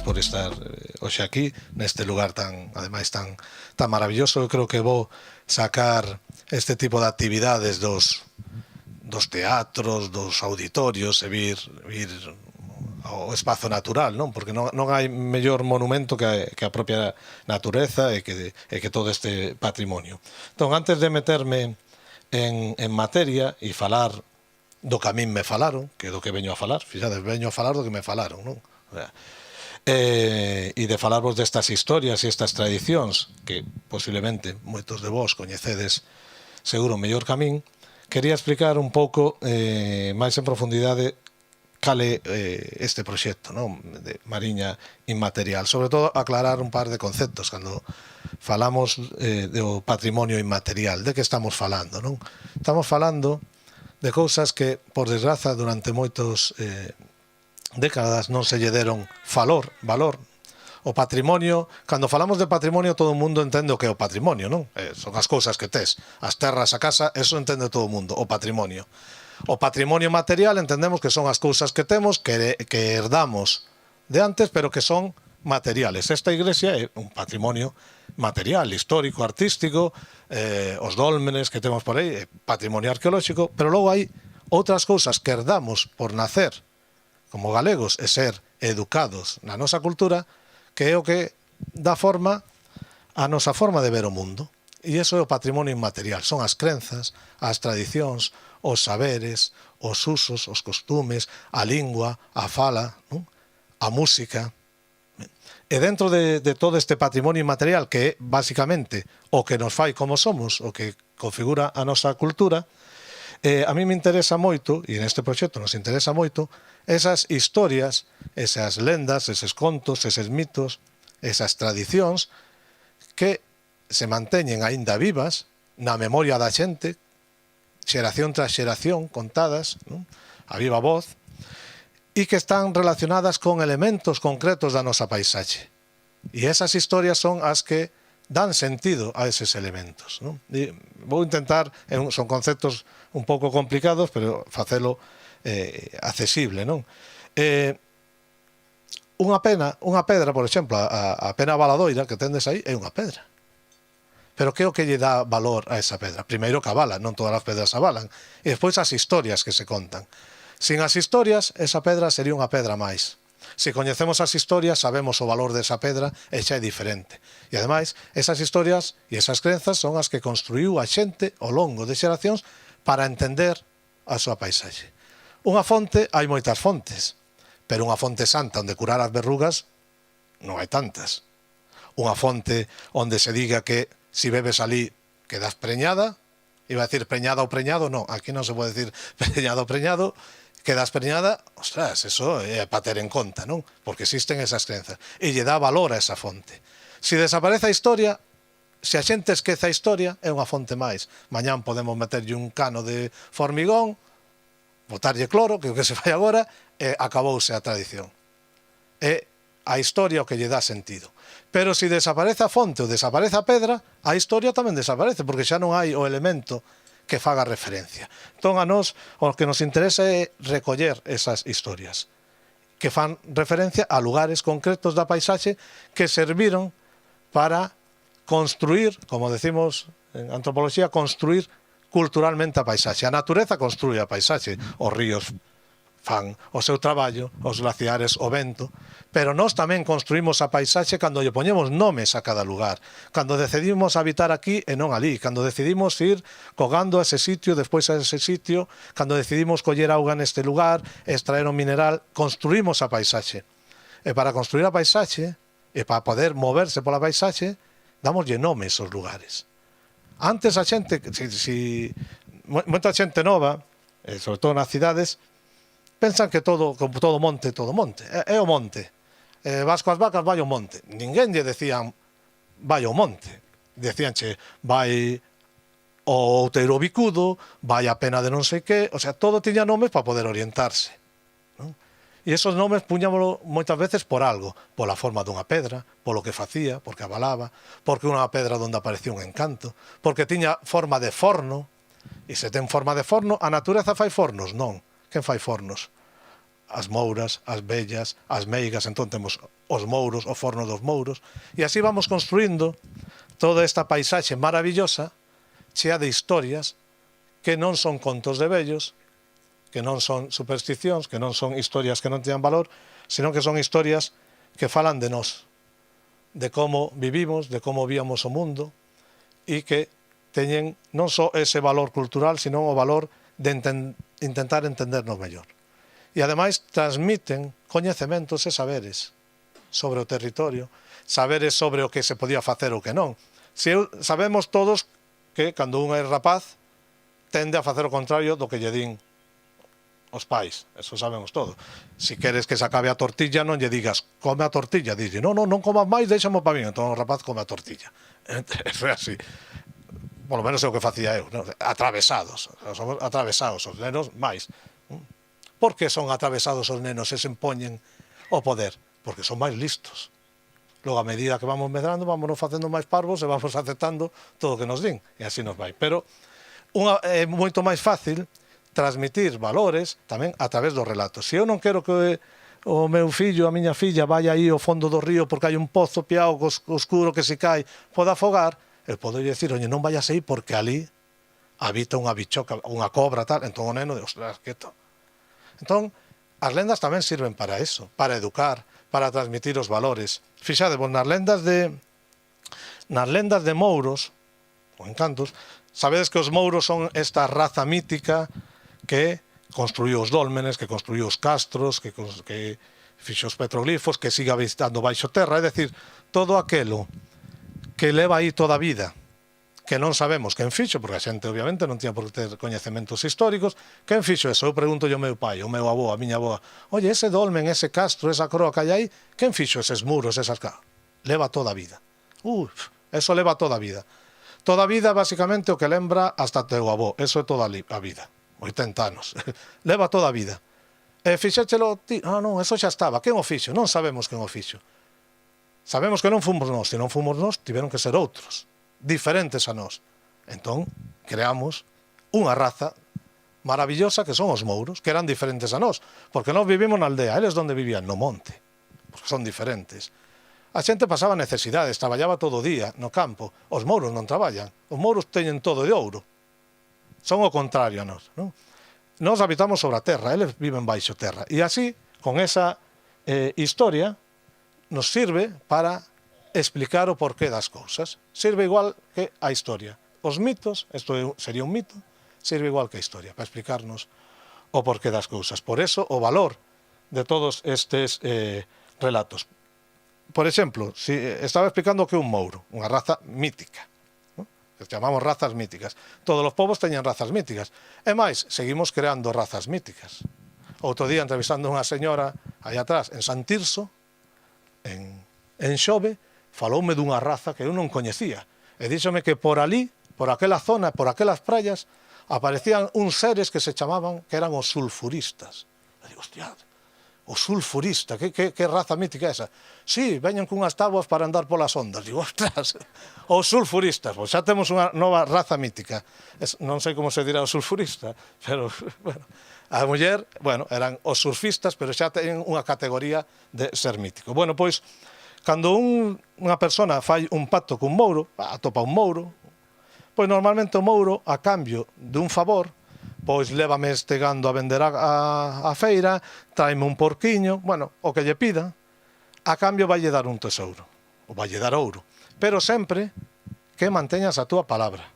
grazas por estar hoxe aquí, neste lugar ademais tan maravilloso. Eu creo que vou sacar este tipo de actividades dos teatros, dos auditorios, e vir ao espazo natural, non? Porque non hai mellor monumento que a propia natureza e que todo este patrimonio. Entón, antes de meterme en materia e falar do que a min me falaron, que é do que veño a falar, fixades, veño a falar do que me falaron, non? E de falarvos destas historias e estas tradicións que posiblemente moitos de vós coñecedes seguro mellor que a min, quería explicar un pouco máis en profundidade cal é este proxecto, non? De Mariña Inmaterial. Sobre todo aclarar un par de conceptos cando falamos do patrimonio inmaterial. De que estamos falando, non? Estamos falando de cousas que, por desgraza, durante moitos décadas non se lle deron valor. O patrimonio, cando falamos de patrimonio, todo o mundo entende o que é o patrimonio, non? Son as cousas que tes, as terras, a casa, eso entende todo o mundo, o patrimonio. O patrimonio material entendemos que son as cousas que temos, que herdamos de antes, pero que son materiales. Esta iglesia é un patrimonio material, histórico, artístico, os dólmenes que temos por aí, patrimonio arqueolóxico, pero logo hai outras cousas que herdamos por nacer como galegos e ser educados na nosa cultura, que é o que dá forma a nosa forma de ver o mundo. E iso é o patrimonio inmaterial, son as crenzas, as tradicións, os saberes, os usos, os costumes, a lingua, a fala, non? A música. E dentro de todo este patrimonio inmaterial, que é basicamente o que nos fai como somos, o que configura a nosa cultura, a mí me interesa moito, e neste proxecto nos interesa moito, esas historias, esas lendas, eses contos, eses mitos, esas tradicións que se manteñen aínda vivas na memoria da xente, xeración tras xeración, contadas, non? A viva voz, e que están relacionadas con elementos concretos da nosa paisaxe. E esas historias son as que dan sentido a eses elementos, non? E vou intentar, son conceptos un pouco complicados, pero facelo accesible, non? Unha pedra, por exemplo, a pena valadoira que tendes aí é unha pedra. Pero que é o que lle dá valor a esa pedra? Primeiro que a vala, non todas as pedras a valan. E despois as historias que se contan. Sin as historias, esa pedra sería unha pedra máis. Se coñecemos as historias, sabemos o valor desa pedra e xa é diferente. E ademais, esas historias e esas crenzas son as que construiu a xente ao longo de xeracións para entender a súa paisaxe. Unha fonte, hai moitas fontes, pero unha fonte santa onde curar as verrugas non hai tantas. Unha fonte onde se diga que se bebes ali quedas preñada, iba a decir preñada ou preñado, non, aquí non se pode decir preñado ou preñado, quedas preñada, ostras, eso é para ter en conta, non? Porque existen esas crenzas. E lle dá valor a esa fonte. Se desaparece a historia, se a xente esquece a historia, é unha fonte máis. Mañán podemos meterlle un cano de formigón, botarlle cloro, que é o que se fai agora, e acabouse a tradición. É a historia o que lle dá sentido. Pero se desaparece a fonte ou desaparece a pedra, a historia tamén desaparece, porque xa non hai o elemento que faga referencia. Entón, a nós, o que nos interesa é recoller esas historias que fan referencia a lugares concretos da paisaxe que serviron para construir, como decimos en antropoloxía, construir culturalmente a paisaxe. A natureza construye a paisaxe, os ríos fan o seu traballo, os glaciares o vento, pero nós tamén construímos a paisaxe cando lle poñemos nomes a cada lugar, cando decidimos habitar aquí e non ali, cando decidimos ir cogando a ese sitio, despois a ese sitio, cando decidimos coller auga neste lugar, extraer un mineral, construímos a paisaxe. E para construir a paisaxe, e para poder moverse pola paisaxe, damoslle nomes aos lugares. Antes a xente, moita xente nova, sobre todo nas cidades, pensan que todo monte. É o monte. Vas coas vacas, vai ao monte. Ninguén lle decían vai ao monte. Decíanche vai o outeiro bicudo, vai a pena de non sei que, o sea, todo tiña nomes para poder orientarse. Non? E esos nomes puñámoslo moitas veces por algo, pola forma dunha pedra, polo que facía, porque avalaba, porque unha pedra onde aparecía un encanto, porque tiña forma de forno, e se ten forma de forno, a natureza fai fornos, non. Quen fai fornos? as mouras, as vellas, as meigas, entón temos os mouros, o forno dos mouros, e así vamos construindo toda esta paisaxe maravillosa, chea de historias que non son contos de vellos, que non son supersticións, que non son historias que non teñan valor, sino que son historias que falan de nós, de como vivimos, de como víamos o mundo, e que teñen non só ese valor cultural, sino o valor de intentar entendernos mellor. E ademais transmiten coñecementos e saberes sobre o territorio, saberes sobre o que se podía facer ou que non. Sabemos todos que cando un é rapaz tende a facer o contrario do que lle din os pais, eso sabemos todo. Si queres que se acabe a tortilla, non lle digas come a tortilla, dille non comas máis, déxamo para mí, entón o rapaz come a tortilla. Foi así. Por lo menos é o que facía eu, non? Atravesados, somos atravesados os nenos máis. Por que son atravesados os nenos e se empoñen o poder? Porque son máis listos. Logo, a medida que vamos medrando, vámonos facendo máis parvos e vamos aceptando todo o que nos din. E así nos vai. Pero é moito máis fácil transmitir valores tamén a través dos relatos. Se eu non quero que o meu fillo, a miña filla, vaya aí ao fondo do río porque hai un pozo piao oscuro que se cai, pode afogar, eu podo dicir, oye, non vayas aí porque ali habita unha bichoca, unha cobra, tal. Entón o neno, ostras, quieto. Entón, as lendas tamén sirven para eso, para educar, para transmitir os valores. Fixadevos, nas lendas de mouros, ou encantos, sabedes que os mouros son esta raza mítica que construiu os dólmenes, que construiu os castros, que fixo os petroglifos, que siga habitando baixo terra, é dicir, todo aquelo que leva aí toda a vida, que non sabemos quen fixo, porque a xente obviamente non tiña por que ter coñecementos históricos, quen fixo eso? Eu pregunto ao meu pai, ao meu avó, a miña avoa, oye, ese dolmen, ese castro, esa croa que hai aí, quen fixo eses muros, esas casas? Leva toda a vida. Eso leva toda a vida. Toda a vida, basicamente, o que lembra hasta teu avó, eso é toda a vida, 80 anos. Leva toda a vida. E fixéchelo ti? Non, eso xa estaba. Quen o fixo? Non sabemos quen o fixo. Sabemos que non fomos nós, se non fomos nós, tiveron que ser outros, diferentes a nós. Entón, creamos unha raza maravillosa que son os mouros, que eran diferentes a nós, porque nós vivimos na aldea, eles onde vivían? No monte, porque son diferentes. A xente pasaba necesidades, traballaba todo o día no campo, os mouros non traballan, os mouros teñen todo de ouro, son o contrario a nós, non? Nós habitamos sobre a terra, eles viven baixo terra, e así, con esa historia, nos sirve para explicar o porqué das cousas. Sirve igual que a historia. Os mitos, isto sería un mito, sirve igual que a historia, para explicarnos o porqué das cousas. Por eso, o valor de todos estes relatos. Por exemplo, estaba explicando que un mouro, unha raza mítica, ¿no? Que chamamos razas míticas. Todos os povos teñen razas míticas. E máis, seguimos creando razas míticas. Outro día, entrevistando unha señora aí atrás, en San Tirso, en Xove, faloume dunha raza que eu non coñecía. E díxome que por ali, por aquela zona, por aquelas praias, aparecían uns seres que se chamaban, que eran os sulfuristas. E digo, hostia, o sulfurista, que raza mítica é esa? Sí, veñen cunhas tabuas para andar polas ondas. Digo, ostras, os sulfuristas, pois xa temos unha nova raza mítica. Non sei como se dirá o sulfurista, pero, bueno, a muller, bueno, eran os surfistas, pero xa teñen unha categoría de ser mítico. Bueno, pois, cando unha persona fai un pacto cun mouro, atopa un mouro, pois normalmente o mouro, a cambio dun favor, pois lévame este gando a vender a feira, tráeme un porquiño, bueno, o que lle pida, a cambio valle dar un tesouro, ou valle dar ouro, pero sempre que manteñas a túa palabra.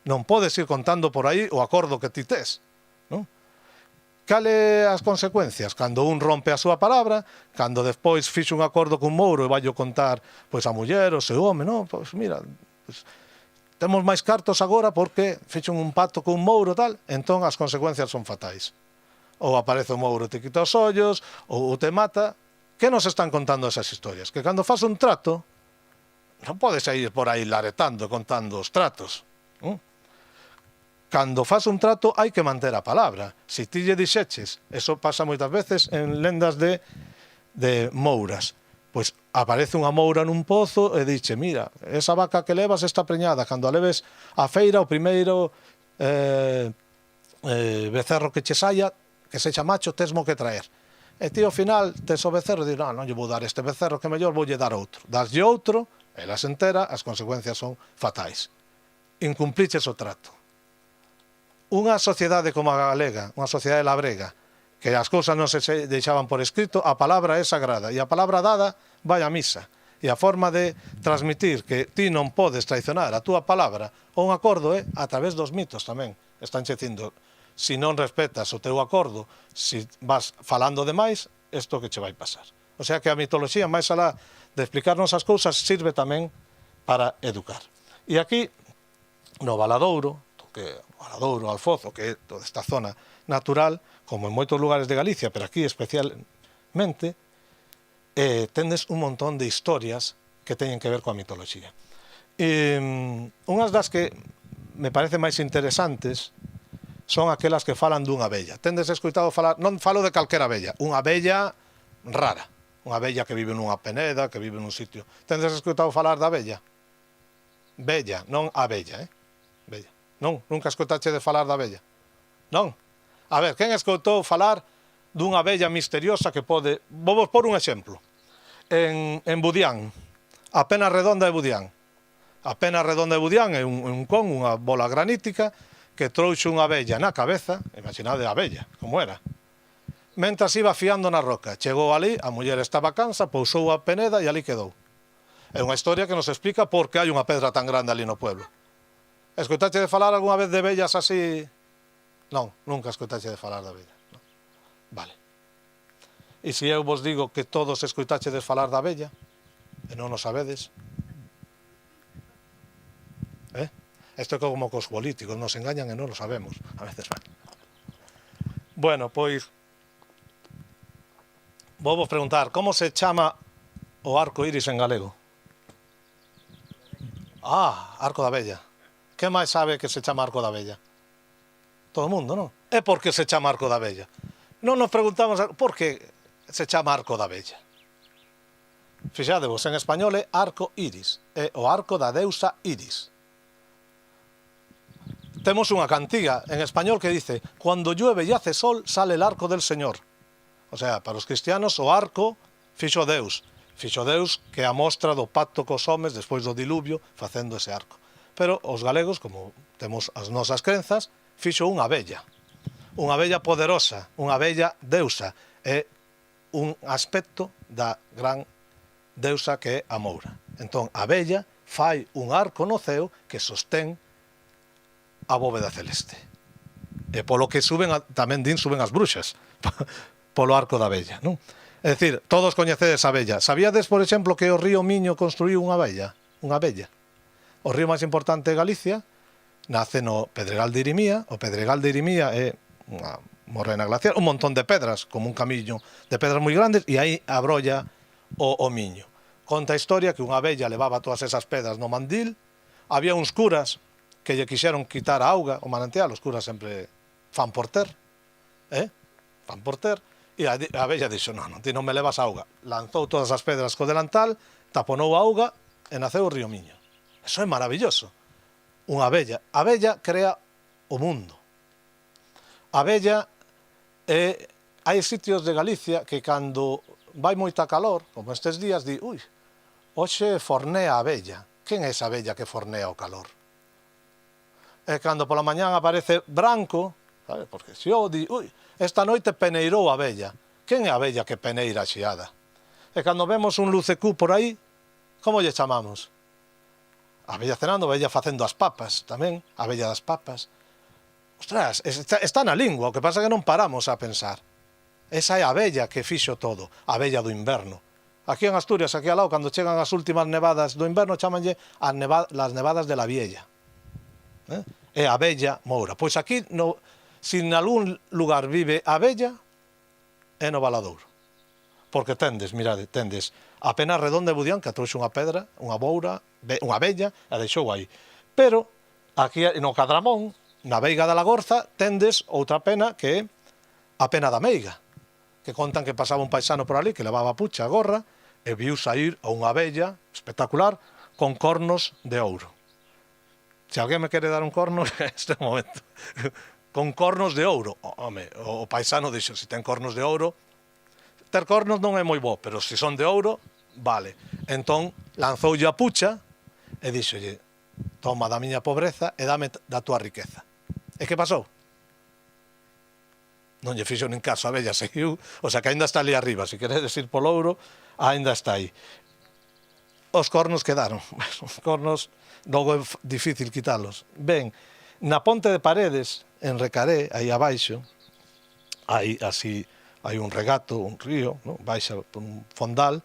Non podes ir contando por aí o acordo que ti tes, non? Cale as consecuencias? Cando un rompe a súa palabra, cando despois fixo un acordo cun mouro e vai contar pois a muller, o seu home, non? Pois mira, pois, temos máis cartos agora porque fixo un pacto cun mouro tal, entón as consecuencias son fatais. Ou aparece o mouro, te quita os ollos, ou te mata. Que nos están contando esas historias? Que cando faz un trato, non podes ir por aí laretando, contando os tratos, non? Cando faz un trato hai que manter a palabra. Se ti lle dixeches, eso pasa moitas veces en lendas de mouras, pois aparece unha moura nun pozo e dixe, mira, esa vaca que levas está preñada, cando a leves a feira, o primeiro becerro que che saia, que sexa macho, tesmo que traer. E ti ao final tes o becerro e di, non lle vou dar este becerro, que mellor voulle dar outro. Daslle outro, ela se entera, as consecuencias son fatais. Incumpliches o trato. Unha sociedade como a galega, unha sociedade labrega, que as cousas non se deixaban por escrito, a palabra é sagrada, e a palabra dada vai a misa. E a forma de transmitir que ti non podes traicionar a túa palabra ou un acordo é a través dos mitos tamén. Están dicindo, se non respetas o teu acordo, se vas falando demais, isto que che vai pasar. O sea que a mitoloxía, máis alá de explicarnos as cousas, sirve tamén para educar. E aquí, no Valadouro, Valadouro, Alfozo, que é toda esta zona natural, como en moitos lugares de Galicia, pero aquí especialmente, tendes un montón de historias que teñen que ver coa mitoloxía. Unhas das que me parecen máis interesantes son aquelas que falan dunha abella. Tendes escoitado falar, non falo de calquera abella, unha abella rara, unha abella que vive nunha peneda, que vive nun sitio. Tendes escoitado falar da abella? Bella, non abella, Bella. Non, nunca escoitache de falar da abella? Non? A ver, quen escoitou falar dunha abella misteriosa que pode... Vou por un exemplo. En Budián, a pena redonda de Budián. A pena redonda de Budián é un con, unha bola granítica, que trouxe unha abella na cabeza, imaginade a abella, como era. Mentras iba fiando na roca, chegou ali, a muller estaba cansa, pousou a peneda e ali quedou. É unha historia que nos explica por que hai unha pedra tan grande ali no pueblo. Escoitache de falar algunha vez de abellas así? Non, nunca escoitache de falar de abellas. Non. Vale. E se eu vos digo que todos escoitache de falar da abella, e non o sabedes? Isto é como cos políticos, nos engañan e non lo sabemos. A veces van. Bueno, pois, vou vos preguntar, como se chama o arco iris en galego? Arco da abella. Que máis sabe que se chama arco da abella? Todo o mundo, non? É por que se chama arco da abella. Non nos preguntamos por que se chama arco da abella. Fixadevos, en español é arco iris, é o arco da deusa Iris. Temos unha cantiga en español que dice, cuando llueve y hace sol, sale el arco del Señor. O sea, para os cristianos, o arco fixo Deus. Fixo Deus que é a mostra do pacto cos homes despois do diluvio, facendo ese arco. Pero os galegos, como temos as nosas crenzas, fixo unha abella. Unha abella poderosa, unha abella deusa. É un aspecto da gran deusa que é a Moura. Entón, a abella fai un arco no ceo que sostén a bóveda celeste. E polo que tamén suben as bruxas, polo arco da abella, non? É dicir, todos coñecedes a abella. Sabíades, por exemplo, que o río Miño construiu unha abella? Unha abella. O río máis importante de Galicia nace no Pedregal de Irimía. O Pedregal de Irimía é unha morrena glacial, un montón de pedras, como un camiño de pedras moi grandes, e aí abrolla o Miño. Conta a historia que unha abella levaba todas esas pedras no mandil, había uns curas que lle quixeron quitar a auga, o manantial, os curas sempre fan por ter, fan por ter, e a abella dixo, non, ti non me levas a auga. Lanzou todas as pedras co delantal, taponou a auga e naceu o río Miño. Eso é maravilloso. Unha abella. A abella crea o mundo. A abella hai sitios de Galicia que cando vai moita calor, como estes días, di, hoxe fornea a abella. Quen é esa abella que fornea o calor? E cando pola mañán aparece branco, sabe? Porque se o di, esta noite peneirou a abella. Quen é a abella que peneira a xiada? E cando vemos un lucecú por aí, como lle chamamos? A abella cenando, a abella facendo as papas tamén, a abella das papas. Ostras, está na lingua, o que pasa é que non paramos a pensar. Esa é a abella que fixo todo, a abella do inverno. Aquí en Asturias, aquí ao lado, cando chegan as últimas nevadas do inverno, chamanlle las nevadas de la Viella. É a abella Moura. Pois aquí, se en algún lugar vive a abella, é no Valadouro. Porque tendes a pena redonda de Budián, que trouxe unha pedra, unha boura, unha abella, e a deixou aí. Pero, aquí no Cadramón, na Veiga da Lagorza, tendes outra pena que é a pena da Meiga, que contan que pasaba un paisano por ali, que levaba a pucha, a gorra, e viu sair a unha abella espectacular con cornos de ouro. Se alguén me quere dar un corno, este momento. Con cornos de ouro. Home, o paisano dixo, se ten cornos de ouro, ter cornos non é moi bo, pero se son de ouro, vale. Entón, lanzoulle a pucha e díxolle, toma da miña pobreza e dame da túa riqueza. E que pasou? Non lle fixo nin caso, a vella seguiu, o sea que ainda está ali arriba, se queredes ir polo ouro, ainda está aí. Os cornos quedaron, os cornos logo é difícil quitalos. Ben, na ponte de Paredes, en Recaré, aí abaixo, hai un regato, un río, no? Baixa por un fondal,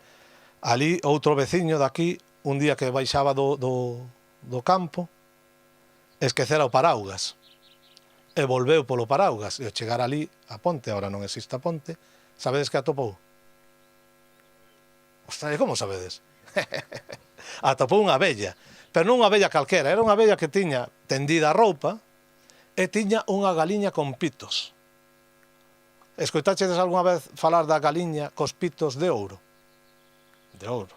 ali outro veciño daqui, un día que baixaba do campo, esquecera o paraugas, e volveu polo paraugas, e ao chegar ali a ponte, agora non existe a ponte, sabedes que atopou? Ostras, como sabedes? Atopou unha abella, pero non unha abella calquera, era unha abella que tiña tendida a roupa e tiña unha galiña con pitos. Escoitachedes algunha vez falar da galiña cos pitos de ouro? De ouro.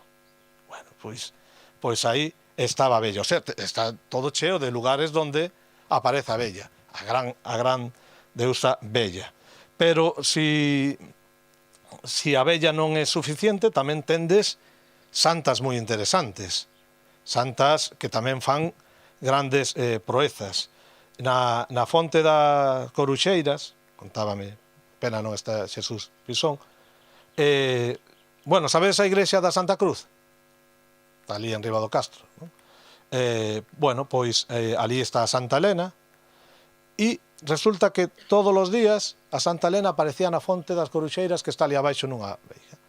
Bueno, pois aí estaba a abella, o sea, está todo cheo de lugares onde aparece a abella, a gran deusa Bella. Pero si a abella non é suficiente, tamén tendes santas moi interesantes, santas que tamén fan grandes proezas. Na fonte da Coruxeiras, contábame, pena non está Xesús Pisón, bueno, sabedes a igrexa da Santa Cruz? Está ali en riba do castro, non? Bueno, pois ali está a Santa Elena, e resulta que todos os días a Santa Elena aparecía na fonte das Coruxeiras que está ali abaixo nunha veiga.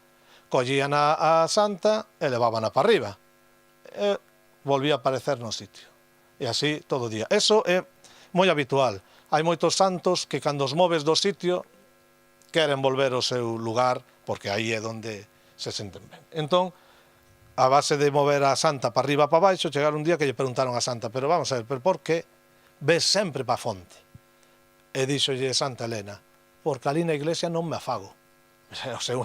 Collían a santa e levaban para arriba. E volvía a aparecer no sitio. E así todo o día. Eso é moi habitual. Hai moitos santos que cando os moves do sitio queren volver ao seu lugar porque aí é onde se senten ben. Entón, a base de mover a santa para arriba para baixo, chegaron un día que lle preguntaron a santa, pero vamos a ver, pero por que ves sempre para a fonte? E díxolle Santa Elena, porque ali na iglesia non me afago. O sea,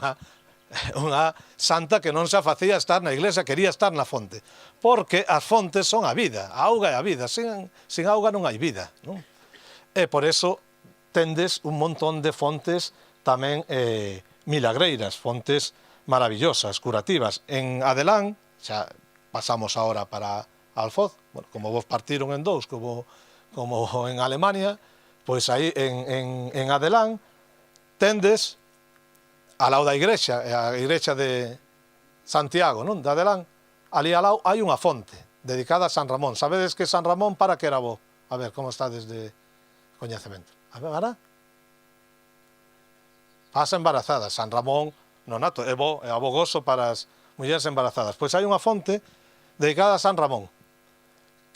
unha santa que non se afacía estar na iglesia, quería estar na fonte. Porque as fontes son a vida, a auga é a vida, sin auga non hai vida, non? E por eso tendes un montón de fontes tamén milagreiras, fontes maravillosas, curativas. En Adelán, xa pasamos ahora para Alfoz, bueno, como vos partiron en dous, como en Alemania, pois aí en Adelán tendes ao lado da igrexa, a igrexa de Santiago, non? De Adelán, ali ao lado hai unha fonte dedicada a San Ramón. Sabedes que San Ramón para que era bo? A ver, como está desde coñecemento? A ver, ahora? As embarazadas. San Ramón, non nato, é abogoso para as mulleres embarazadas. Pois hai unha fonte dedicada a San Ramón,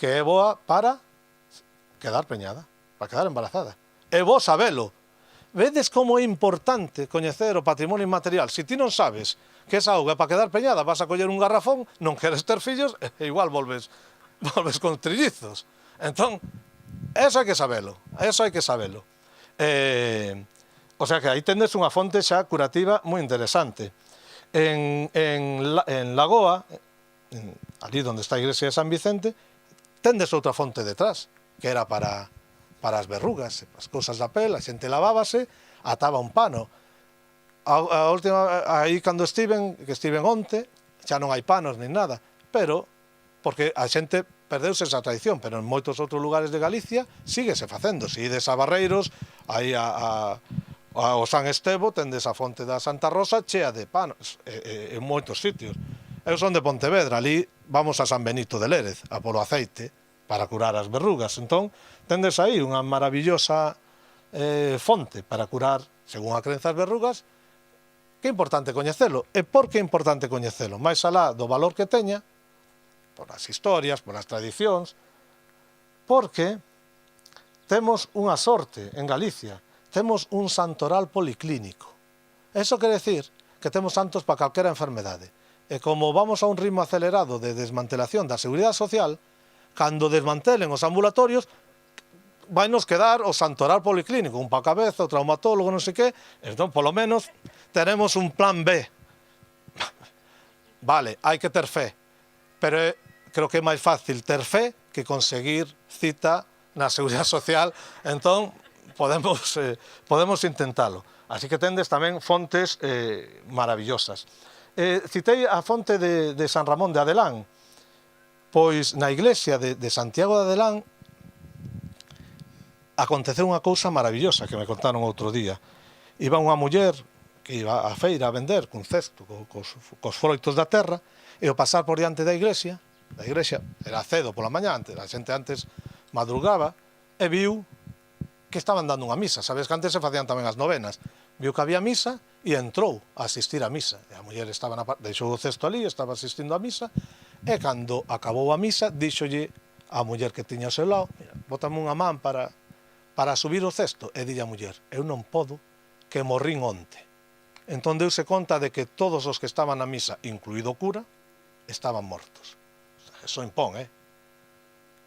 que é boa para quedar preñada, para quedar embarazada. É bo sabelo. Vedes como é importante coñecer o patrimonio inmaterial. Se ti non sabes que esa auga é para quedar preñada, vas a coller un garrafón, non queres ter fillos, e igual volves con trillizos. Entón, eso hai que sabelo, eso hai que sabelo. O sea que aí tendes unha fonte xa curativa moi interesante. En Lagoa, ali onde está a igrexa de San Vicente, tendes outra fonte detrás, que era para as verrugas, as cousas da pel, a xente lavábase, ataba un pano. A última, aí cando estiven onte, xa non hai panos nin nada, pero, porque a xente perdeuse esa tradición, pero en moitos outros lugares de Galicia síguese facendo. Se ides a Barreiros, aí ao San Estevo, tendes a fonte da Santa Rosa chea de panos, en moitos sitios. Eu son de Pontevedra, ali vamos a San Benito de Lérez, a polo aceite, para curar as verrugas. Entón, tendes aí unha maravillosa fonte para curar, según a crenza, as verrugas. Que é importante coñecelo. E por que é importante coñecelo? Mais alá do valor que teña, por as historias, por as tradicións, porque temos unha sorte en Galicia, temos un santoral policlínico. Eso quere decir que temos santos para calquera enfermedade. E como vamos a un ritmo acelerado de desmantelación da seguridade social, cando desmantelen os ambulatorios, vai nos quedar o santoral policlínico, un pa cabeza, o traumatólogo, non sei que, entón, polo menos, tenemos un plan B. Vale, hai que ter fe, pero creo que é máis fácil ter fe que conseguir cita na seguridade social, entón, podemos intentalo. Así que tendes tamén fontes maravillosas. Citei a fonte de San Ramón de Adelán. Pois na iglesia de Santiago de Adelán aconteceu unha cousa maravillosa que me contaron outro día. Iba unha muller que iba á feira a vender cun cesto cos froitos da terra, e ao pasar por diante da iglesia era cedo pola mañá, a xente antes madrugaba, e viu que estaban dando unha misa. Sabes que antes se facían tamén as novenas. Viu que había misa e entrou a asistir a misa. E a muller deixou o cesto ali, estaba asistindo a misa, e cando acabou a misa, díxolle a muller que tiña ao seu lado: bótame unha man para subir o cesto. E dille a muller: eu non podo, que morrín onte. Entón deuse conta de que todos os que estaban na misa, incluído o cura, estaban mortos. Eso impón,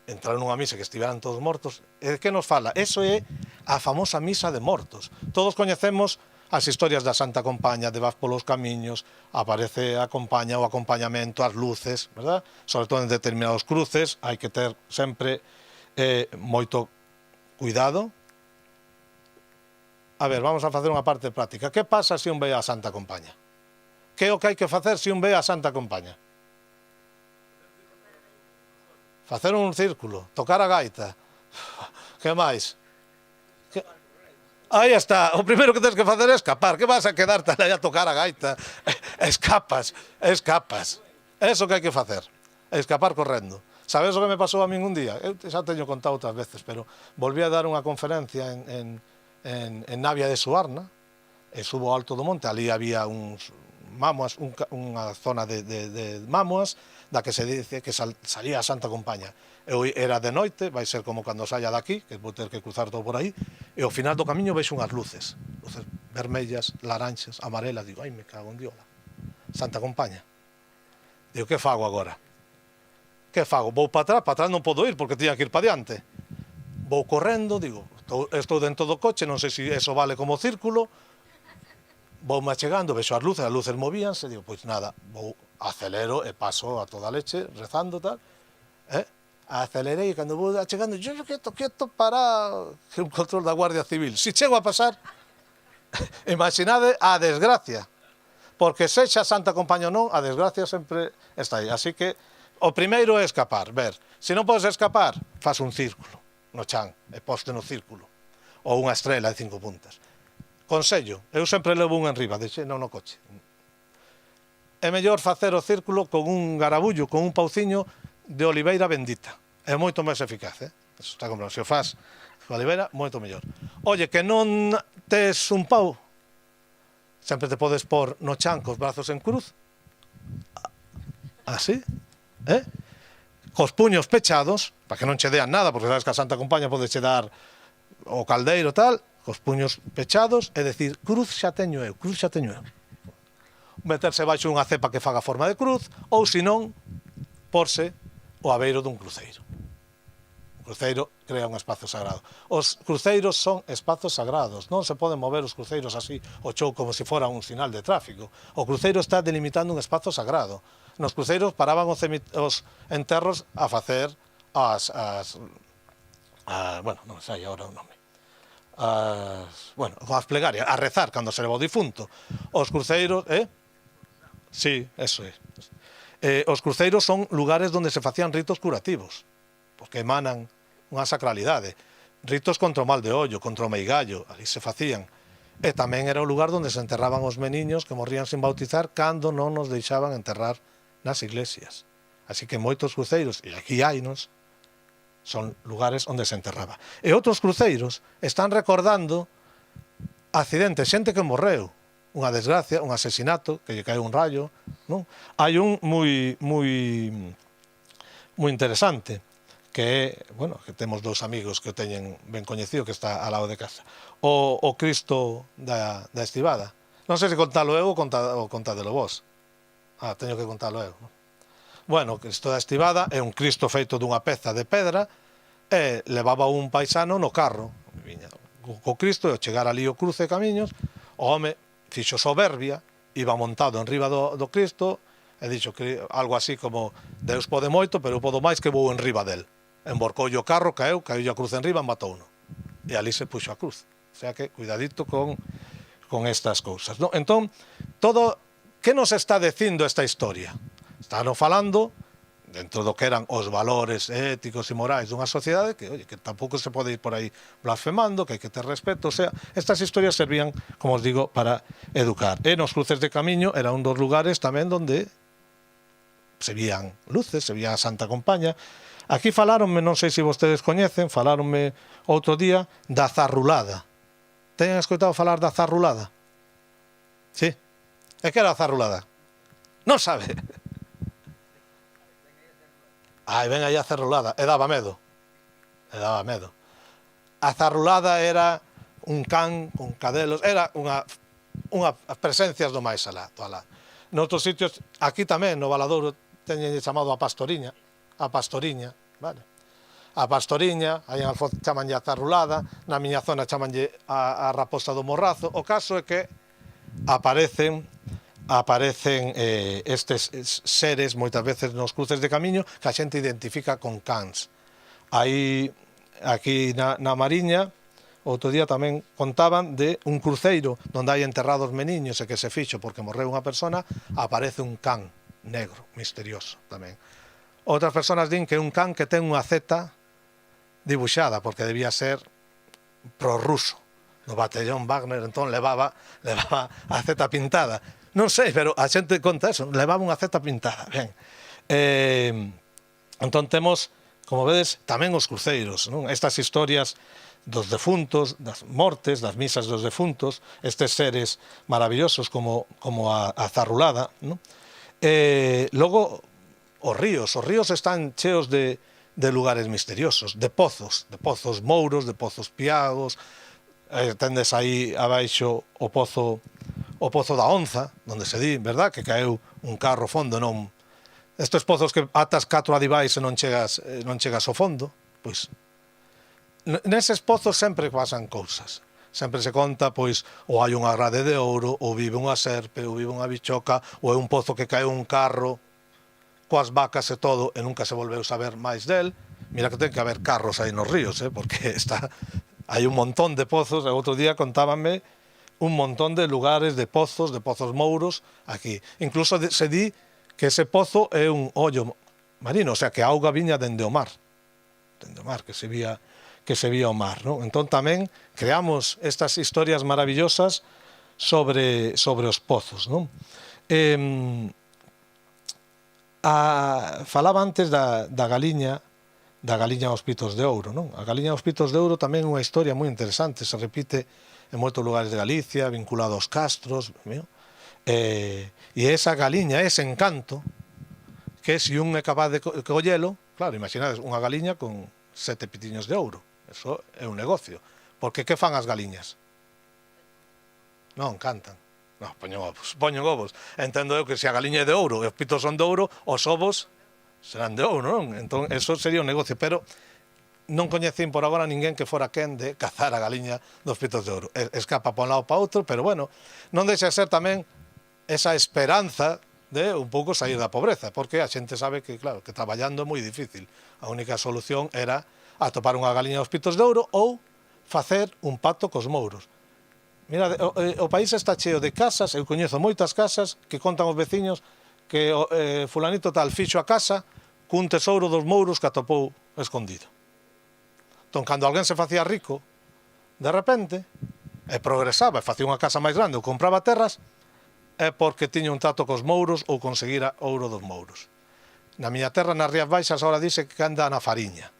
entrar nunha misa que estiveran todos mortos. E que nos fala? Eso é a famosa misa de mortos. Todos coñecemos as historias da Santa Compaña, de vas polos camiños, aparece a compaña, o acompañamento, as luces, verdad? Sobre todo en determinados cruces, hai que ter sempre moito cuidado. A ver, vamos a facer unha parte práctica. Que pasa se un ve a Santa Compaña? Que é o que hai que facer se un ve a Santa Compaña? Facer un círculo, tocar a gaita. Que máis? Aí está, o primeiro que tens que facer é escapar. Que vas a quedarte aí a tocar a gaita? Escapas. Eso que hai que facer, escapar correndo. Sabes o que me pasou a min un día? Eu xa teño contado outras veces, pero volví a dar unha conferencia en Navia de Suarna, e subo ao alto do monte, ali había uns mámoas, unha zona de mámoas, da que se dice que salía a Santa Compaña. Eu era de noite, vai ser como cando saia daqui, que vou ter que cruzar todo por aí, e ao final do camiño vexo unhas luces vermellas, laranxas, amarelas. Digo: ai, me cago en Diola, Santa Compaña. Digo: que fago agora? Que fago? Vou para atrás non podo ir porque tiña que ir para diante. Vou correndo, digo, estou dentro do coche, non sei se eso vale como círculo. Voume achegando, vexo as luces movíanse, digo: pois nada, acelero e paso a toda leche, rezando, tal. Acelerei, e cando vou achegando, yo quieto, para que un control da Guardia Civil. Si chego a pasar, imaginade a desgracia, porque sexa Santa Compaña ou non, a desgracia sempre está aí. Así que o primeiro é escapar, ver. Se non podes escapar, faz un círculo no chan, e poste no círculo, ou unha estrela de 5 puntas. Consello, eu sempre levo un enriba, non no coche. É mellor facer o círculo con un garabullo, con un pauciño de oliveira bendita. É moito máis eficaz, Eso está comprado. Se o faz con oliveira, moito mellor. Oye, que non tes un pau, sempre te podes pôr no chan cos brazos en cruz, así, cos puños pechados, para que non che dean nada, porque sabes que a Santa Compaña pode che dar o caldeiro tal, cos puños pechados, e decir: cruz xa teño eu. Meterse baixo unha cepa que faga forma de cruz, ou senón, porse o abeiro dun cruceiro. O cruceiro crea un espazo sagrado. Os cruceiros son espazos sagrados, non se poden mover os cruceiros así, o chou, como se fora un sinal de tráfico. O cruceiro está delimitando un espazo sagrado. Nos cruceiros paraban os enterros a facer bueno, non sei agora o nome. As plegarias, a rezar cando se leva o difunto. Os cruceiros, sí, eso é. Os cruceiros son lugares onde se facían ritos curativos, porque emanan unha sacralidade. Ritos contra o mal de ollo, contra o meigallo, ali se facían. E tamén era o lugar onde se enterraban os meniños que morrían sin bautizar cando non nos deixaban enterrar nas iglesias. Así que moitos cruceiros, e aquí hainos, son lugares onde se enterraba. E outros cruceiros están recordando accidentes, xente que morreu, unha desgracia, un asesinato, que lle caeu un rayo, non? Hai un moi interesante, que é, bueno, que temos dous amigos que o teñen ben coñecido, que está ao lado de casa. O Cristo da Estibada. Non sei se contalo eu ou contadelo vos. Teño que contalo eu. Bueno, o Cristo da Estibada é un Cristo feito dunha peza de pedra, e levaba un paisano no carro. Viña co Cristo, e ao chegar ali o cruce de camiños, o home fixo soberbia, iba montado en riba do Cristo, e dixo que algo así como: Deus pode moito, pero eu podo máis, que vou en riba del. Emborcoulle o carro, caiu a cruz en riba e matouno. E ali se puxo a cruz. O sea que, cuidadito con con estas cousas, non? Entón, todo, que nos está dicindo esta historia? Está falando dentro do que eran os valores éticos e morais dunha sociedade que, oye, que tampouco se pode ir por aí blasfemando, que hai que ter respeto, o sea, estas historias servían, como os digo, para educar. E nos cruces de camiño era un dos lugares tamén donde se vían luces, se vía a Santa Compaña. Aquí faláronme, non sei se vostedes coñecen, faláronme outro día da zarrulada. Teñen escoitado falar da zarrulada? Sí? E que era a zarrulada? Non sabe. Ai, ven aí a zarrulada. E daba medo. E daba medo. A zarrulada era un can con cadelos, era unha presencias do máis alá. Noutros sitios, aquí tamén, no Valadouro, teñen chamado a pastoriña, vale? A pastoriña, aí en Alfoz chamanlle a zarrulada, na miña zona chamanlle a raposa do morrazo. O caso é que aparecen estes seres moitas veces nos cruces de camiño que a xente identifica con cans. Aí, aquí na Mariña, outro día tamén contaban de un cruceiro onde hai enterrados meniños e que se fixo porque morreu unha persona, aparece un can negro, misterioso tamén. Outras persoas din que é un can que ten unha Z dibuixada, porque debía ser prorruso. No batallón Wagner, entón, levaba a Z pintada. Non sei, pero a xente conta eso, levaba unha Z pintada. Ben. Entón temos, como vedes, tamén os cruceiros, non? Estas historias dos defuntos, das mortes, das misas dos defuntos, estes seres maravillosos como a zarrulada, non? Logo, os ríos están cheos de lugares misteriosos, de pozos mouros, de pozos piagos. Tendes aí abaixo o pozo da Onza, onde se di, verdad, que caeu un carro fondo, non? Estes pozos que atas 4 adibais e non chegas ao fondo, pois neses pozos sempre pasan cousas. Sempre se conta, pois, ou hai unha grade de ouro, ou vive unha serpe, ou vive unha bichoca, ou é un pozo que caeu un carro coas vacas e todo, e nunca se volveu saber máis del. Mira que ten que haber carros aí nos ríos, porque hai un montón de pozos, e outro día contábanme un montón de lugares de pozos mouros aquí. Incluso se di que ese pozo é un ollo marino, o sea, que a auga viña dende o mar, que se vía o mar, non? Entón tamén creamos estas historias maravillosas sobre os pozos, non? Falaba antes da galiña aos pitos de ouro, non? A galiña aos pitos de ouro tamén é unha historia moi interesante, se repite en moitos lugares de Galicia, vinculado aos castros, e esa galiña, ese encanto, que se un é capaz de collelo, claro, imaginades unha galiña con 7 pitiños de ouro, eso é un negocio, porque que fan as galiñas? Non, cantan. No, poñen ovos. Entendo eu que se a galiña é de ouro e os pitos son de ouro, os ovos serán de ouro, non? Entón, eso sería un negocio, pero non coñecín por agora ninguén que fora quen de cazar a galiña dos pitos de ouro. Escapa pa un lado pa outro, pero bueno, non deixa de ser tamén esa esperanza de un pouco sair da pobreza, porque a xente sabe que, claro, que traballando é moi difícil. A única solución era atopar unha galiña dos pitos de ouro ou facer un pacto cos mouros. Mira, o país está cheo de casas, eu coñezo moitas casas que contan os veciños que fulanito tal fixo a casa cun tesouro dos mouros que atopou escondido. Entón, cando alguén se facía rico, de repente, e progresaba, e facía unha casa máis grande ou compraba terras, é porque tiña un trato cos mouros ou conseguira ouro dos mouros. Na miña terra, nas Rías Baixas, ahora dice que anda na fariña,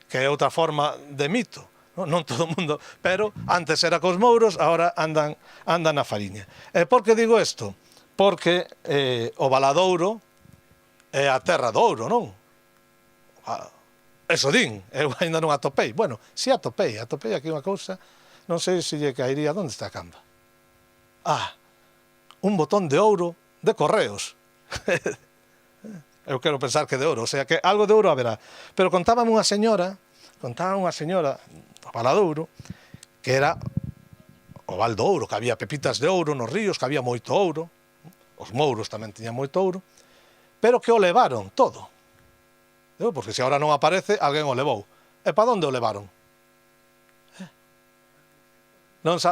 que é outra forma de mito. Non todo o mundo, pero antes era cos mouros, ahora andan na fariña. E por que digo isto? Porque o Valadouro é a terra do ouro, non? Eso din, eu ainda non atopei. Bueno, si atopei aquí unha cousa, non sei se lle caería, onde está a camba? Un botón de ouro de correos. Eu quero pensar que de ouro, o sea que algo de ouro haberá. Pero contábame unha señora do Valadouro, que era o Val do Ouro, que había pepitas de ouro nos ríos, que había moito ouro, os mouros tamén tiñan moito ouro, pero que o levaron todo. Porque se agora non aparece, alguén o levou. E para onde o levaron?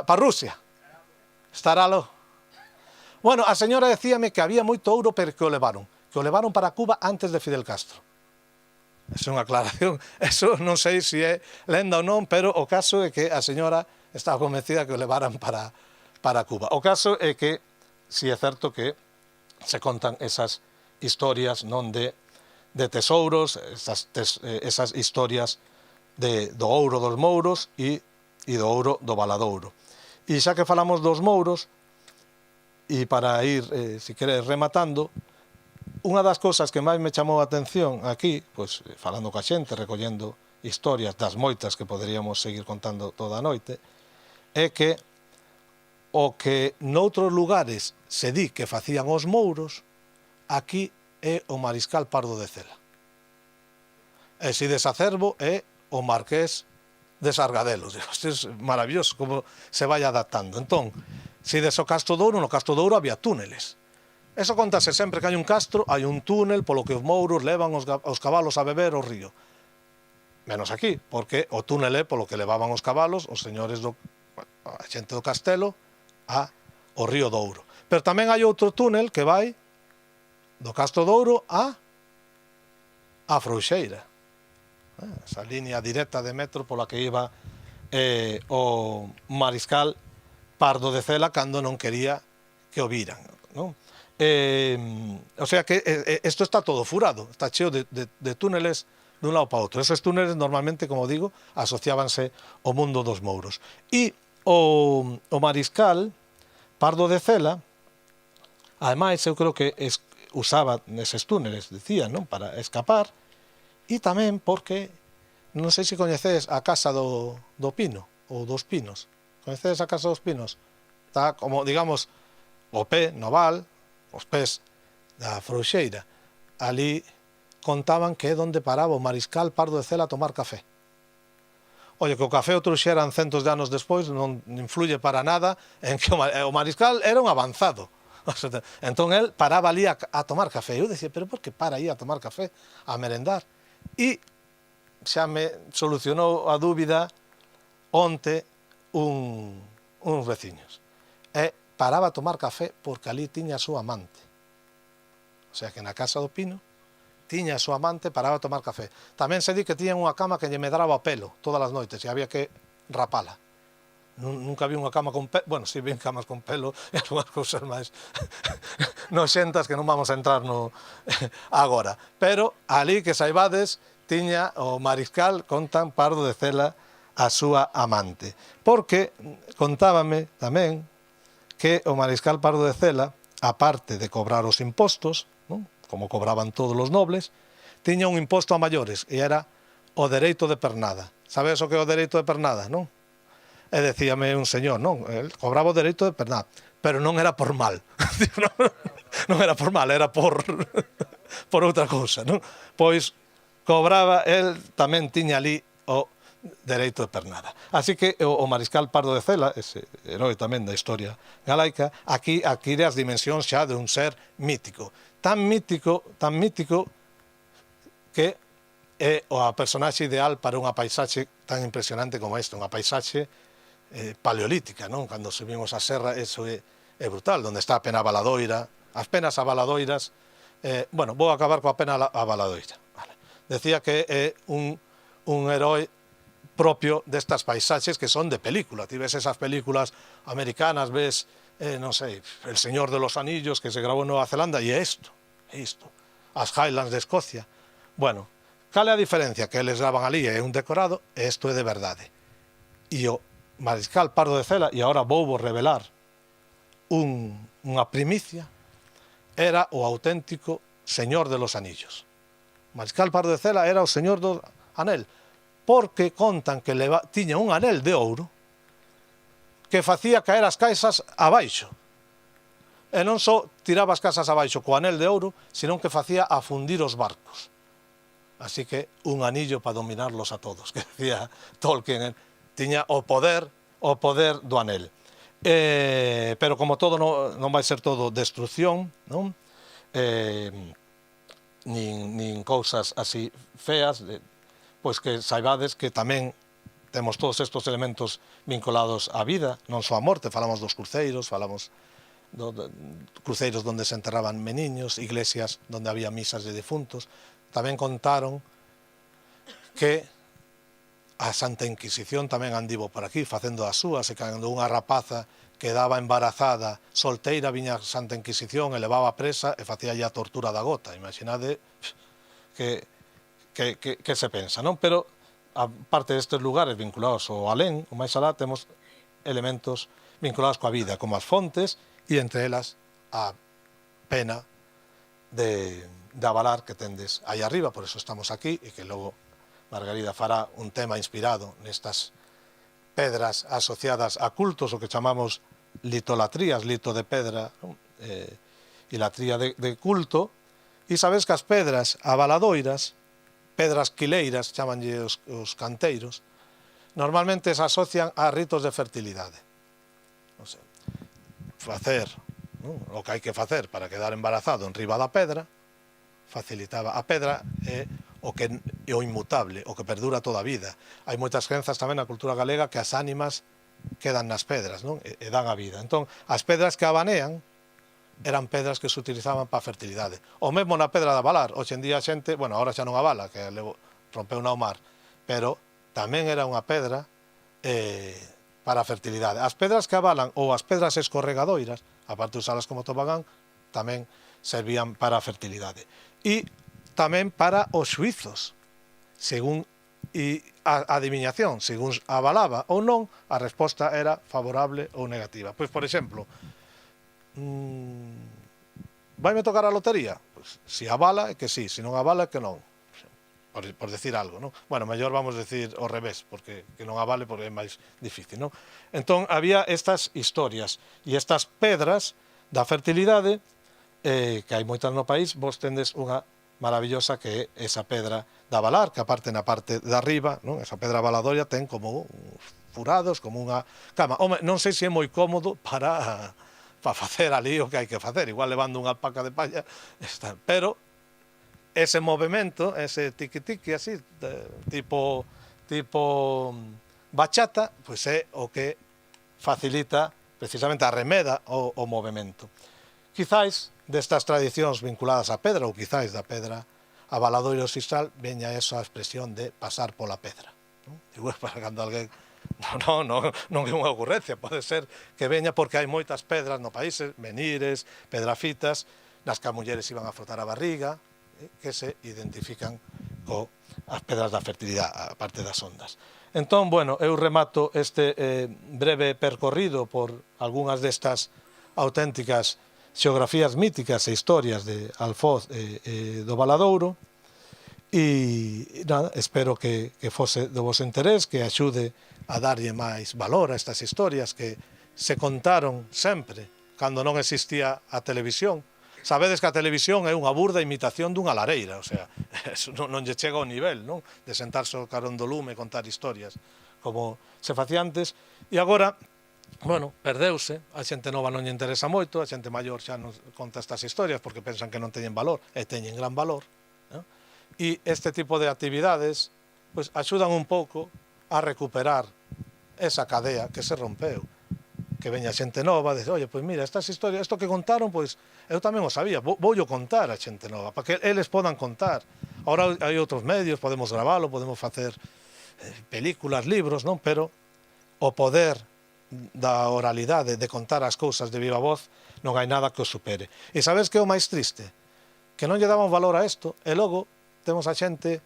Pa Rusia. Estaralo? Bueno, a señora decíame que había moito ouro, pero que o levaron para Cuba antes de Fidel Castro. Esa é unha aclaración, eso non sei se é lenda ou non, pero o caso é que a señora estaba convencida que o levaran para Cuba. O caso é que, si é certo que se contan esas historias non de tesouros, esas historias do ouro dos mouros e do ouro do Valadouro. E xa que falamos dos mouros, e para ir, si queres, rematando, unha das cousas que máis me chamou a atención aquí, pois, falando coa xente, recollendo historias das moitas que poderíamos seguir contando toda a noite, é que o que noutros lugares se di que facían os mouros, aquí é o Mariscal Pardo de Cela. E si desacervo é o Marqués de Sargadelos. Isto é maravilloso como se vai adaptando. Entón, si des o Castro de Ouro, no Castro de Ouro había túneles. Eso contase sempre que hai un castro, hai un túnel polo que os mouros levan os cabalos a beber ao río. Menos aquí, porque o túnel é polo que levaban os cabalos, os señores a xente do castelo, ao río Douro. Pero tamén hai outro túnel que vai do Castro de Ouro a Frouxeira. Esa línea directa de metro pola que iba o Mariscal Pardo de Cela cando non quería que o viran, non? O sea que isto está todo furado, está cheo de túneles dun lado para outro. Esos túneles normalmente, como digo, asociábanse ao mundo dos mouros. E o Mariscal Pardo de Cela, ademais, eu creo que usaba neses túneles, decía, non, para escapar, e tamén porque, non sei se coñecedes a Casa do Pino, ou dos Pinos. Coñecedes a Casa dos Pinos? Está como, digamos, o pé no val, os pés da Frouxeira. Ali contaban que é onde paraba o Mariscal Pardo de Cela a tomar café. Oye, que o café o trouxeran centos de anos despois non influye para nada en que o Mariscal era un avanzado. Entón, el paraba ali a tomar café. Eu decía, pero por que para aí a tomar café, a merendar? E xa me solucionou a dúbida onte uns veciños. Paraba a tomar café porque ali tiña a súa amante. O sea que na Casa do Pino tiña a súa amante, paraba a tomar café. Tamén se di que tiñan unha cama que lle medraba o pelo todas as noites e había que rapala. Nunca vi unha cama con pelo, bueno, si vi camas con pelo e algunhas cousas máis noxentas que non vamos a entrar agora. Pero ali, que saibades, tiña o Mariscal, contan, Pardo de Cela a súa amante. Porque contábame tamén que o Mariscal Pardo de Cela, aparte de cobrar os impostos, non, como cobraban todos os nobles, tiña un imposto a maiores, e era o dereito de pernada. Sabes o que é o dereito de pernada, non? E decíame un señor, non, el cobraba o dereito de pernada, pero non era por mal. Non era por mal, era por outra cousa, non? Pois cobraba, el tamén tiña ali o dereito de pernada. Así que o Mariscal Pardo de Cela, ese herói tamén da historia galaica, aquí adquire as dimensións xa de un ser mítico. Tan mítico que é a personaxe ideal para unha paisaxe tan impresionante como esta, unha paisaxe paleolítica, non? Cando subimos a serra, eso é brutal, onde está a Pena Valadoira, as penas avaladoiras. Bueno, vou acabar coa Pena Avaladoira. Decía que é un herói propio destas paisaxes que son de película. Ti ves esas películas americanas, ves, non sei, El Señor de los Anillos, que se grabou en Nova Zelanda, e é isto. As Highlands de Escocia. Bueno, cal é a diferencia? Que eles graban ali, é un decorado, e isto é de verdade. E o Mariscal Pardo de Cela, e agora vou revelar unha primicia, era o auténtico Señor de los Anillos. Mariscal Pardo de Cela era o Señor do Anel, porque contan que tiña un anel de ouro que facía caer as caixas abaixo. E non só tiraba as casas abaixo co anel de ouro, senón que facía afundir os barcos. Así que un anillo para dominarlos a todos, que decía Tolkien, tiña o poder do anel. Pero como todo non vai ser todo destrucción, non? Nin cousas así feas, pois que saibades que tamén temos todos estes elementos vinculados á vida, non só a morte, falamos dos cruceiros, falamos cruceiros donde se enterraban meniños, iglesias donde había misas de defuntos. Tamén contaron que a Santa Inquisición tamén andivo por aquí facendo as súas, e cando unha rapaza quedaba embarazada solteira viña a Santa Inquisición e levaba presa e facía a tortura da gota. Imaginade que se pensa, non? Pero a parte destes lugares vinculados ao alén, o máis alá, temos elementos vinculados coa vida, como as fontes, e entre elas a pena de avalar que tendes aí arriba, por eso estamos aquí, e que logo Margarida fará un tema inspirado nestas pedras asociadas a cultos, o que chamamos litolatrías, lito de pedra, e latría de culto. E sabes que as pedras avaladoiras, pedras quileiras, chamanlle os canteiros, normalmente se asocian a ritos de fertilidade. O sea, facer, non? O que hai que facer para quedar embarazado en riba da pedra facilitaba. A pedra é o inmutable, o que perdura toda a vida. Hai moitas crenzas tamén na cultura galega que as ánimas quedan nas pedras, non? E dan a vida. Entón, as pedras que abanean eran pedras que se utilizaban para a fertilidade. O mesmo na pedra de avalar, hoxe en día a xente, bueno, agora xa non avala, que rompeu na o mar, pero tamén era unha pedra para a fertilidade. As pedras que avalan ou as pedras escorregadoiras, aparte de usalas como tobagán, tamén servían para a fertilidade. E tamén para os xuizos, según a adiviñación, según avalaba ou non, a resposta era favorable ou negativa. Pois, por exemplo, vai me tocar a lotería? Pois, se avala é que sí, se non avala é que non, por decir algo, non? Bueno, mellor vamos decir ao revés, porque que non avale porque é máis difícil, non? Entón, había estas historias e estas pedras da fertilidade, que hai moitas no país. Vos tendes unha maravillosa que é esa pedra de avalar, que aparte na parte de arriba, non? Esa pedra avaladoria ten como uns furados, como unha cama. Home, non sei se é moi cómodo para facer ali o que hai que facer, igual levando unha alpaca de palla, pero ese movimento, ese tiqui-tiqui así, tipo bachata, pois é o que facilita precisamente a remeda o movimento. Quizáis destas tradicións vinculadas á pedra, ou quizáis da pedra avaladoira ou xistal, veña esa expresión de pasar pola pedra. Igual para cando alguén... Non é unha ocurrencia, pode ser que veña porque hai moitas pedras no país, menires, pedrafitas, nas que as mulleres iban a frotar a barriga, que se identifican coas pedras da fertilidade, a parte das ondas. Entón, bueno, eu remato este breve percorrido por algunhas destas auténticas xeografías míticas e historias de Alfoz e do Valadouro, e nada, espero que fose do vosso interés, que axude a darlle máis valor a estas historias que se contaron sempre cando non existía a televisión. Sabedes que a televisión é unha burda imitación dunha lareira, o sea, non lle chega ao nivel, non? De sentarse ao carón do lume e contar historias como se facía antes. E agora, bueno, perdeuse, a xente nova non lle interesa moito, a xente maior xa non conta estas historias porque pensan que non teñen valor, e teñen gran valor, non? E este tipo de actividades pues, axudan un pouco a recuperar esa cadea que se rompeu, que veña xente nova, dice, oye, pois mira, estas historias, isto que contaron, pois eu tamén o sabía, voulle contar a xente nova, para que eles podan contar. Ahora hai outros medios, podemos gravalo, podemos facer películas, libros, non? Pero o poder da oralidade, de contar as cousas de viva voz, non hai nada que o supere. E sabes que é o máis triste? Que non lle damos valor a isto, e logo temos a xente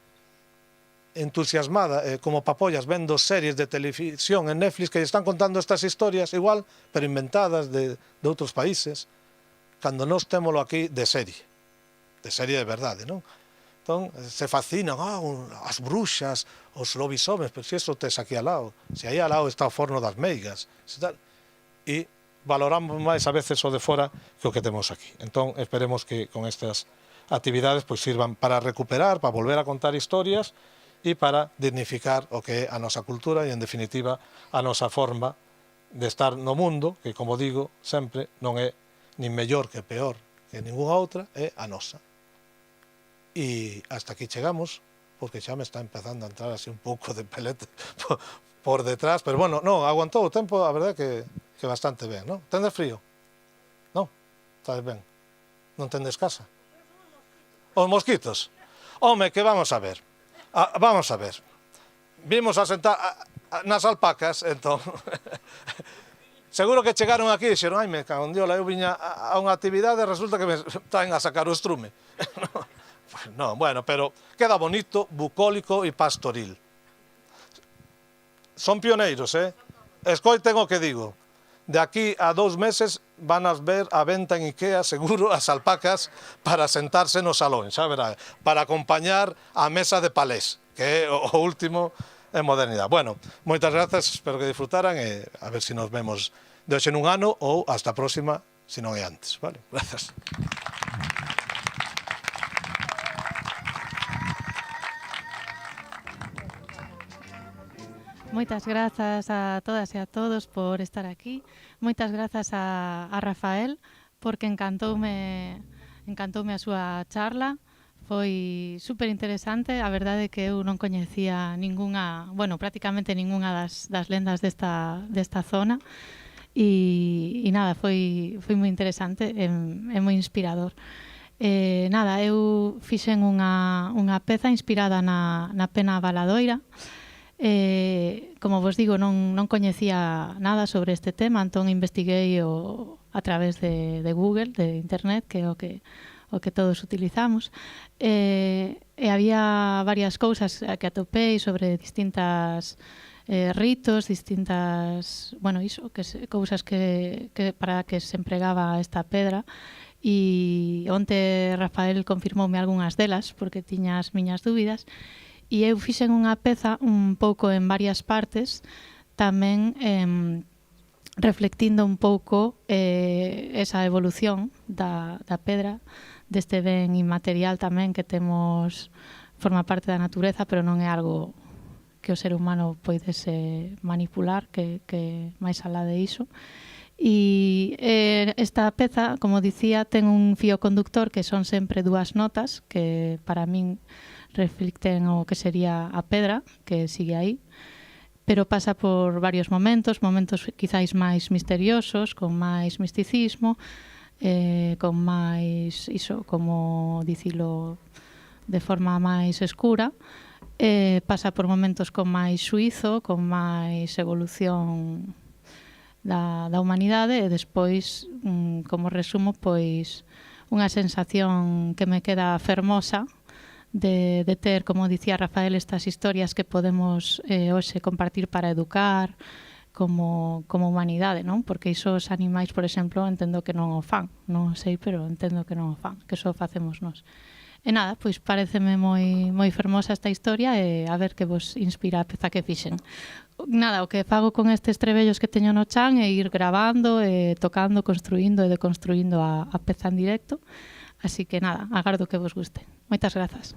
entusiasmada, como papollas, vendo series de televisión en Netflix que están contando estas historias igual, pero inventadas de outros países, cando nós témolo aquí de serie de verdade, non? Entón, se fascinan, as bruxas, os lobisomes, pero se iso tes aquí ao lado, se aí ao lado está o forno das meigas, e valoramos máis a veces o de fora que o que temos aquí. Entón, esperemos que con estas actividades pois sirvan para recuperar, para volver a contar historias, e para dignificar o que é a nosa cultura e, en definitiva, a nosa forma de estar no mundo, que, como digo, sempre non é nin mellor que peor que ninguna outra, é a nosa. E hasta aquí chegamos, porque xa me está empezando a entrar así un pouco de pelete por detrás, pero bueno, no, aguantou o tempo, a verdade que bastante ben, non? Tendes frío? Non? Estás ben? Non tendes casa? Os mosquitos? Home, que vamos a ver. Vamos a ver. Vimos a sentar nas alpacas, entón... Seguro que chegaron aquí e dixeron, ai, me cago en diola, eu viña a unha actividade e resulta que me traen a sacar o estrume. Pues non, bueno, pero queda bonito, bucólico e pastoril. Son pioneiros, Escoiten o que digo. De aquí a 2 meses van a ver a venta en Ikea, seguro, as alpacas para sentarse no salón, xa verá, para acompañar a mesa de palés, que é o último en modernidade. Bueno, moitas grazas, espero que disfrutaran e a ver se nos vemos de hoxe nun ano ou hasta a próxima, se non é antes. Vale, grazas. Moitas grazas a todas e a todos por estar aquí. Moitas grazas a Rafael, porque encantoume a súa charla. Foi super interesante. A verdade é que eu non coñecía ningunha, bueno, prácticamente ningunha das lendas desta zona. E nada, foi moi interesante e moi inspirador. Nada, eu fixen unha peza inspirada na pena valadoira. Como vos digo, non coñecía nada sobre este tema, entón investiguei a través de Google, de internet, que é o que todos utilizamos, e había varias cousas que atopei sobre distintas ritos, distintas, bueno, iso, cousas que para que se empregaba esta pedra. E onte Rafael confirmoume algunhas delas, porque tiña as miñas dúbidas. E eu fixen unha peza un pouco en varias partes, tamén reflectindo un pouco esa evolución da pedra, deste ben inmaterial tamén que temos, forma parte da natureza, pero non é algo que o ser humano poidese manipular, que máis alá de iso. E esta peza, como dicía, ten un fío conductor que son sempre 2 notas, que para min reflicten o que sería a pedra, que sigue aí, pero pasa por varios momentos quizáis máis misteriosos, con máis misticismo, con máis, iso, como dicilo de forma máis escura, pasa por momentos con máis xuízo, con máis evolución da humanidade, e despois, como resumo, pois unha sensación que me queda fermosa, de ter, como dicía Rafael, estas historias que podemos hoxe compartir para educar como humanidade, non? Porque iso os animais, por exemplo, entendo que non o fan, non sei, pero entendo que non o fan, que só facemos nós. E nada, pois pareceme moi fermosa esta historia e a ver que vos inspira a peza que fixen. Nada, o que fago con estes trebellos que teño no chan é ir grabando, tocando, construindo e deconstruindo a peza en directo. Así que nada, agardo que vos guste. Moitas grazas.